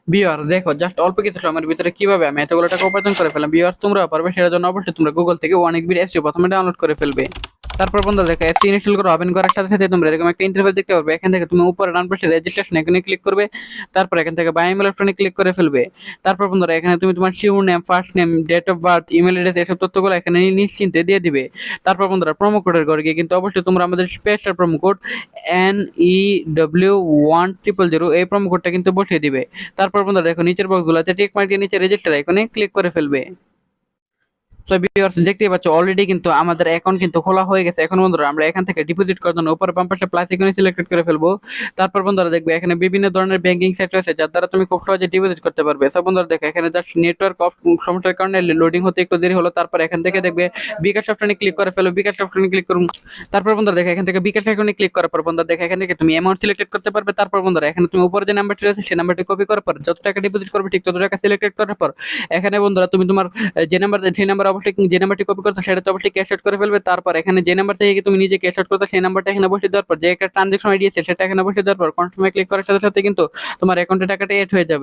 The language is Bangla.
ভিউয়ার দেখো জাস্ট অল্প কিছু সময়ের ভিতরে কিভাবে আমি এতগুলো টাকা উপার্জন করে ফেললাম। ভিউয়ার তোমরা পারবে, সেটার জন্য অবশ্যই তোমরা গুগল থেকে অনেক বিট এসইও প্রথমে ডাউনলোড করে ফেলবে। তারপর বন্ধুরা দেখো এসইও ইনস্টল করে ওপেন করার সাথে সাথে তোমরা এরকম একটা ইন্টারফেস দেখতে পারবে। এখান থেকে তুমি উপরে ডান পাশে রেজিস্ট্রেশন এখানে ক্লিক করবে। তারপর এখান থেকে বাই ইলেকট্রনিক ক্লিক করে ফেলবে। তারপর বন্ধুরা এখানে তুমি তোমার surname, first name, date of birth, email address এসব তথ্যগুলো এখানে নিশ্চিন্তে দিয়ে দিবে। তারপর বন্ধুরা প্রোমো কোডের ঘরে গিয়ে কিন্তু অবশ্যই তোমরা আমাদের স্পেশাল প্রোমো কোড NEW1000 এই প্রোমো কোডটা কিন্তু বসিয়ে দিবে। তারপর বন্ধুরা দেখো নিচের বক্সগুলোতে টিক মার্ক দিয়ে নিচে রেজিস্টার আইকনে ক্লিক করে ফেলবে। সো ভিউয়ার্স দেখতেই পাচ্ছ অলরেডি কিন্তু আমাদের অ্যাকাউন্ট কিন্তু খোলা হয়ে গেছে। এখন বন্ধুরা আমরা এখান থেকে ডিপোজিট করার জন্য উপরে বাম পাশে প্লাস আইকনে সিলেক্ট করে ফেলবো। তারপর বন্ধুরা দেখবে এখানে বিভিন্ন ধরনের ব্যাংকিং সাইট রয়েছে যার দ্বারা তুমি খুব সহজে ডিপোজিট করতে পারবে। সো বন্ধুরা দেখো এখানে জাস্ট নেটওয়ার্ক অফ সমস্যার কারণে লোডিং হতে একটু দেরি হলো। তারপর এখান থেকে দেখবে বিকাশ অপশনে ক্লিক করে ফেলো, বিকাশ অপশনে ক্লিক করুন। তারপর বন্ধুরা দেখো এখান থেকে বিকাশ আইকনে ক্লিক করার পর বন্ধুরা দেখো এখান থেকে তুমি অ্যামাউন্ট সিলেক্ট করতে পারবে। তারপর বন্ধুরা এখানে তুমি উপরে যে নাম্বারটি রয়েছে সেই নাম্বারটি কপি করার পর যত টাকা ডিপোজিট করবে ঠিক তত টাকা সিলেক্ট করার পর এখানে বন্ধুরা তুমি তোমার যে নাম্বার, সেই নাম্বার অবশ্যই যে নাম্বারটি কপি করছো সেটা তো অবশ্যই ক্যাশ আউট করে ফেলবে। তারপর এখানে যে নাম্বার থেকে তুমি নিজে ক্যাশ আউট করছো সেই নাম্বারটা এখানে বসিয়ে দেওয়ার পর যে একটা ট্রানজাকশন আইডি আছে সেটা এখানে বসিয়ে দেওয়ার পর কনফার্মে ক্লিক করার সাথে সাথে কিন্তু তোমার অ্যাকাউন্টে টাকাটা এড হয়ে যাবে।